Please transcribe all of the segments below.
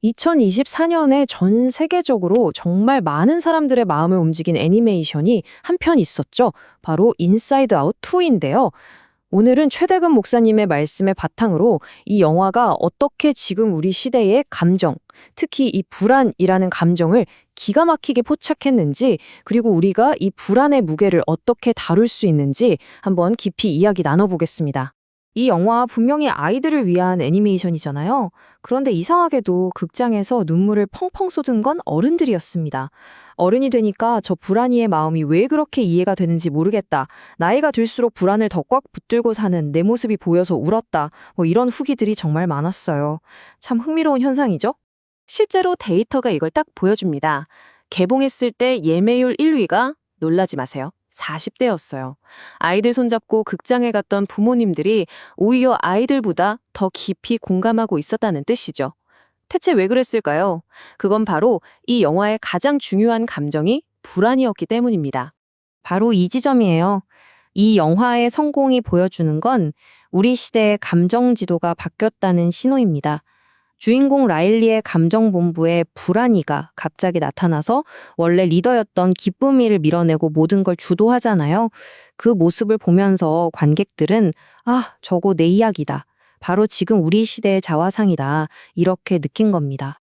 2024년에 전 세계적으로 정말 많은 사람들의 마음을 움직인 애니메이션이 한 편 있었죠. 바로 인사이드 아웃 2인데요. 오늘은 최대근 목사님의 말씀을 바탕으로 이 영화가 어떻게 지금 우리 시대의 감정, 특히 이 불안이라는 감정을 기가 막히게 포착했는지, 그리고 우리가 이 불안의 무게를 어떻게 다룰 수 있는지 한번 깊이 이야기 나눠보겠습니다. 이 영화 분명히 아이들을 위한 애니메이션이잖아요. 그런데 이상하게도 극장에서 눈물을 펑펑 쏟은 건 어른들이었습니다. 어른이 되니까 저 불안이의 마음이 왜 그렇게 이해가 되는지 모르겠다. 나이가 들수록 불안을 더 꽉 붙들고 사는 내 모습이 보여서 울었다. 이런 후기들이 정말 많았어요. 참 흥미로운 현상이죠? 실제로 데이터가 이걸 딱 보여줍니다. 개봉했을 때 예매율 1위가 놀라지 마세요. 40대였어요. 아이들 손잡고 극장에 갔던 부모님들이 오히려 아이들보다 더 깊이 공감하고 있었다는 뜻이죠. 대체 왜 그랬을까요? 그건 바로 이 영화의 가장 중요한 감정이 불안이었기 때문입니다. 바로 이 지점이에요. 이 영화의 성공이 보여주는 건 우리 시대의 감정 지도가 바뀌었다는 신호입니다. 주인공 라일리의 감정본부에 불안이가 갑자기 나타나서 원래 리더였던 기쁨이를 밀어내고 모든 걸 주도하잖아요. 그 모습을 보면서 관객들은 저거 내 이야기다. 바로 지금 우리 시대의 자화상이다. 이렇게 느낀 겁니다.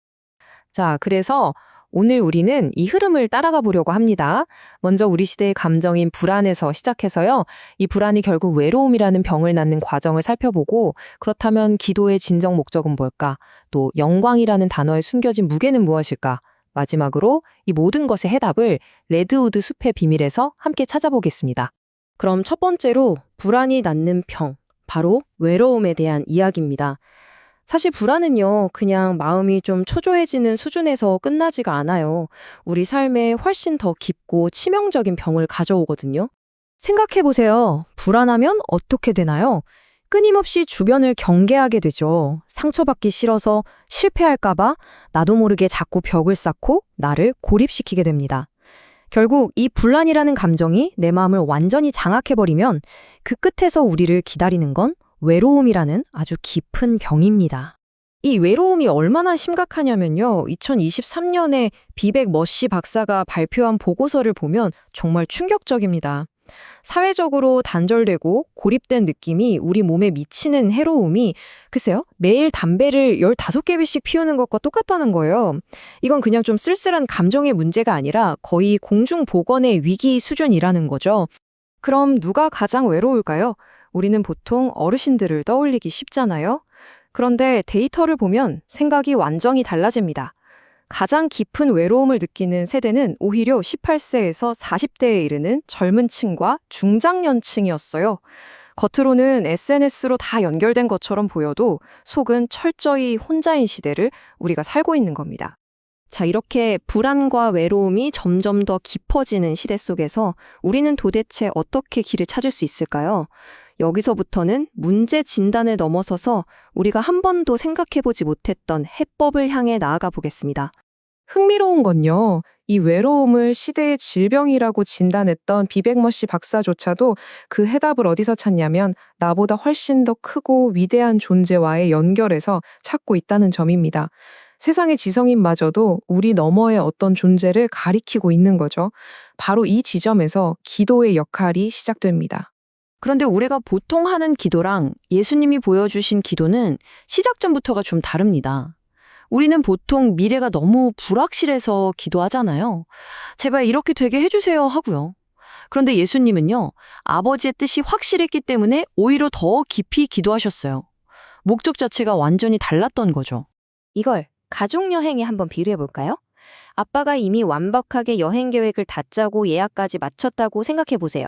자, 그래서 오늘 우리는 이 흐름을 따라가 보려고 합니다. 먼저 우리 시대의 감정인 불안에서 시작해서요. 이 불안이 결국 외로움이라는 병을 낳는 과정을 살펴보고, 그렇다면 기도의 진정 목적은 뭘까? 또 영광이라는 단어에 숨겨진 무게는 무엇일까? 마지막으로 이 모든 것의 해답을 레드우드 숲의 비밀에서 함께 찾아보겠습니다. 그럼 첫 번째로 불안이 낳는 병, 바로 외로움에 대한 이야기입니다. 사실 불안은요, 그냥 마음이 좀 초조해지는 수준에서 끝나지가 않아요. 우리 삶에 훨씬 더 깊고 치명적인 병을 가져오거든요. 생각해보세요. 불안하면 어떻게 되나요? 끊임없이 주변을 경계하게 되죠. 상처받기 싫어서 실패할까봐 나도 모르게 자꾸 벽을 쌓고 나를 고립시키게 됩니다. 결국 이 불안이라는 감정이 내 마음을 완전히 장악해버리면 그 끝에서 우리를 기다리는 건 외로움이라는 아주 깊은 병입니다. 이 외로움이 얼마나 심각하냐면요. 2023년에 비백 머시 박사가 발표한 보고서를 보면 정말 충격적입니다. 사회적으로 단절되고 고립된 느낌이 우리 몸에 미치는 해로움이 글쎄요. 매일 담배를 15개비씩 피우는 것과 똑같다는 거예요. 이건 그냥 좀 쓸쓸한 감정의 문제가 아니라 거의 공중보건의 위기 수준이라는 거죠. 그럼 누가 가장 외로울까요? 우리는 보통 어르신들을 떠올리기 쉽잖아요. 그런데 데이터를 보면 생각이 완전히 달라집니다. 가장 깊은 외로움을 느끼는 세대는 오히려 18세에서 40대에 이르는 젊은 층과 중장년층이었어요. 겉으로는 SNS로 다 연결된 것처럼 보여도 속은 철저히 혼자인 시대를 우리가 살고 있는 겁니다. 자, 이렇게 불안과 외로움이 점점 더 깊어지는 시대 속에서 우리는 도대체 어떻게 길을 찾을 수 있을까요? 여기서부터는 문제 진단을 넘어서서 우리가 한 번도 생각해보지 못했던 해법을 향해 나아가 보겠습니다. 흥미로운 건요, 이 외로움을 시대의 질병이라고 진단했던 비백머시 박사조차도 그 해답을 어디서 찾냐면 나보다 훨씬 더 크고 위대한 존재와의 연결해서 찾고 있다는 점입니다. 세상의 지성인마저도 우리 너머의 어떤 존재를 가리키고 있는 거죠. 바로 이 지점에서 기도의 역할이 시작됩니다. 그런데 우리가 보통 하는 기도랑 예수님이 보여주신 기도는 시작점부터가 좀 다릅니다. 우리는 보통 미래가 너무 불확실해서 기도하잖아요. 제발 이렇게 되게 해주세요 하고요. 그런데 예수님은요, 아버지의 뜻이 확실했기 때문에 오히려 더 깊이 기도하셨어요. 목적 자체가 완전히 달랐던 거죠. 이걸 가족여행에 한번 비례해볼까요? 아빠가 이미 완벽하게 여행 계획을 다 짜고 예약까지 마쳤다고 생각해보세요.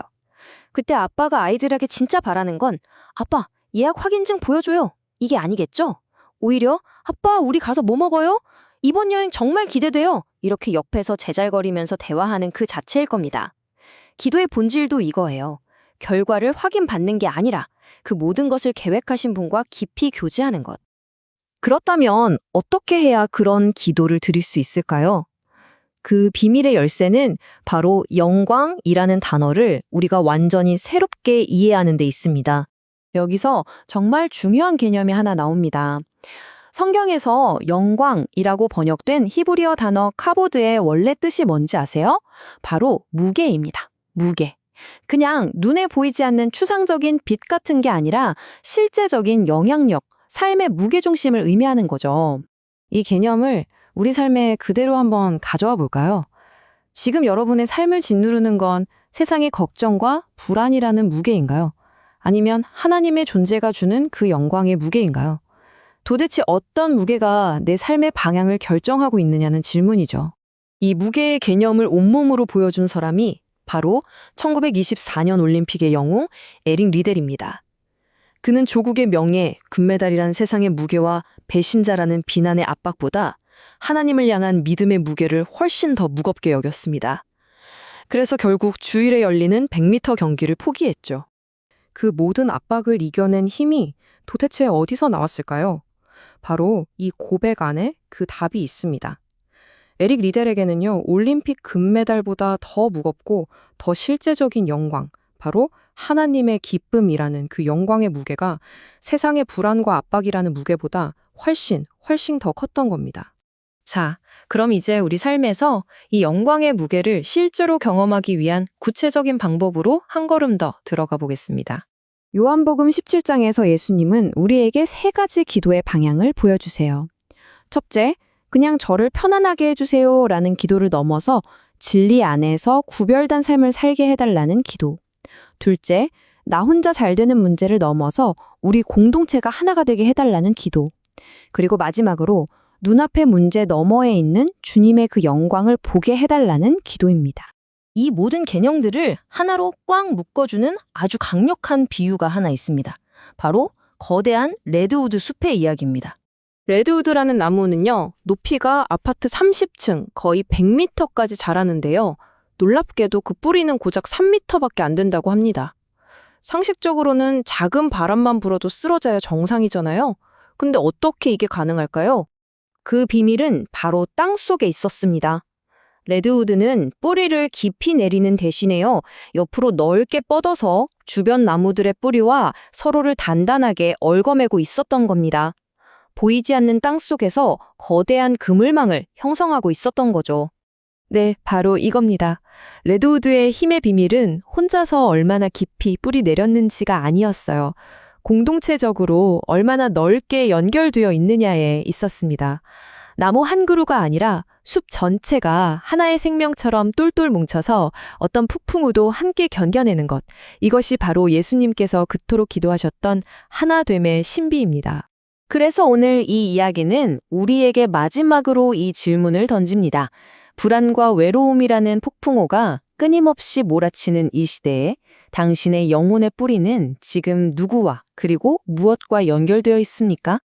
그때 아빠가 아이들에게 진짜 바라는 건 아빠, 예약 확인증 보여줘요. 이게 아니겠죠? 오히려 아빠, 우리 가서 뭐 먹어요? 이번 여행 정말 기대돼요. 이렇게 옆에서 제잘거리면서 대화하는 그 자체일 겁니다. 기도의 본질도 이거예요. 결과를 확인받는 게 아니라 그 모든 것을 계획하신 분과 깊이 교제하는 것. 그렇다면 어떻게 해야 그런 기도를 드릴 수 있을까요? 그 비밀의 열쇠는 바로 영광이라는 단어를 우리가 완전히 새롭게 이해하는 데 있습니다. 여기서 정말 중요한 개념이 하나 나옵니다. 성경에서 영광이라고 번역된 히브리어 단어 카보드의 원래 뜻이 뭔지 아세요? 바로 무게입니다. 무게. 그냥 눈에 보이지 않는 추상적인 빛 같은 게 아니라 실제적인 영향력, 삶의 무게중심을 의미하는 거죠. 이 개념을 우리 삶에 그대로 한번 가져와 볼까요? 지금 여러분의 삶을 짓누르는 건 세상의 걱정과 불안이라는 무게인가요? 아니면 하나님의 존재가 주는 그 영광의 무게인가요? 도대체 어떤 무게가 내 삶의 방향을 결정하고 있느냐는 질문이죠. 이 무게의 개념을 온몸으로 보여준 사람이 바로 1924년 올림픽의 영웅 에릭 리델입니다. 그는 조국의 명예, 금메달이란 세상의 무게와 배신자라는 비난의 압박보다 하나님을 향한 믿음의 무게를 훨씬 더 무겁게 여겼습니다. 그래서 결국 주일에 열리는 100m 경기를 포기했죠. 그 모든 압박을 이겨낸 힘이 도대체 어디서 나왔을까요? 바로 이 고백 안에 그 답이 있습니다. 에릭 리델에게는요, 올림픽 금메달보다 더 무겁고 더 실제적인 영광, 바로 하나님의 기쁨이라는 그 영광의 무게가 세상의 불안과 압박이라는 무게보다 훨씬 더 컸던 겁니다. 자, 그럼 이제 우리 삶에서 이 영광의 무게를 실제로 경험하기 위한 구체적인 방법으로 한 걸음 더 들어가 보겠습니다. 요한복음 17장에서 예수님은 우리에게 3가지 기도의 방향을 보여주세요. 첫째, 그냥 저를 편안하게 해주세요 라는 기도를 넘어서 진리 안에서 구별된 삶을 살게 해달라는 기도. 둘째, 나 혼자 잘 되는 문제를 넘어서 우리 공동체가 하나가 되게 해달라는 기도. 그리고 마지막으로 눈앞의 문제 너머에 있는 주님의 그 영광을 보게 해달라는 기도입니다. 이 모든 개념들을 하나로 꽉 묶어주는 아주 강력한 비유가 하나 있습니다. 바로 거대한 레드우드 숲의 이야기입니다. 레드우드라는 나무는요, 높이가 아파트 30층, 거의 100m까지 자라는데요. 놀랍게도 그 뿌리는 고작 3m밖에 안 된다고 합니다. 상식적으로는 작은 바람만 불어도 쓰러져야 정상이잖아요. 근데 어떻게 이게 가능할까요? 그 비밀은 바로 땅 속에 있었습니다. 레드우드는 뿌리를 깊이 내리는 대신에요, 옆으로 넓게 뻗어서 주변 나무들의 뿌리와 서로를 단단하게 얽어매고 있었던 겁니다. 보이지 않는 땅 속에서 거대한 그물망을 형성하고 있었던 거죠. 네, 바로 이겁니다. 레드우드의 힘의 비밀은 혼자서 얼마나 깊이 뿌리 내렸는지가 아니었어요. 공동체적으로 얼마나 넓게 연결되어 있느냐에 있었습니다. 나무 한 그루가 아니라 숲 전체가 하나의 생명처럼 똘똘 뭉쳐서 어떤 폭풍우도 함께 견뎌내는 것. 이것이 바로 예수님께서 그토록 기도하셨던 하나됨의 신비입니다. 그래서 오늘 이 이야기는 우리에게 마지막으로 이 질문을 던집니다. 불안과 외로움이라는 폭풍우가 끊임없이 몰아치는 이 시대에 당신의 영혼의 뿌리는 지금 누구와 그리고 무엇과 연결되어 있습니까?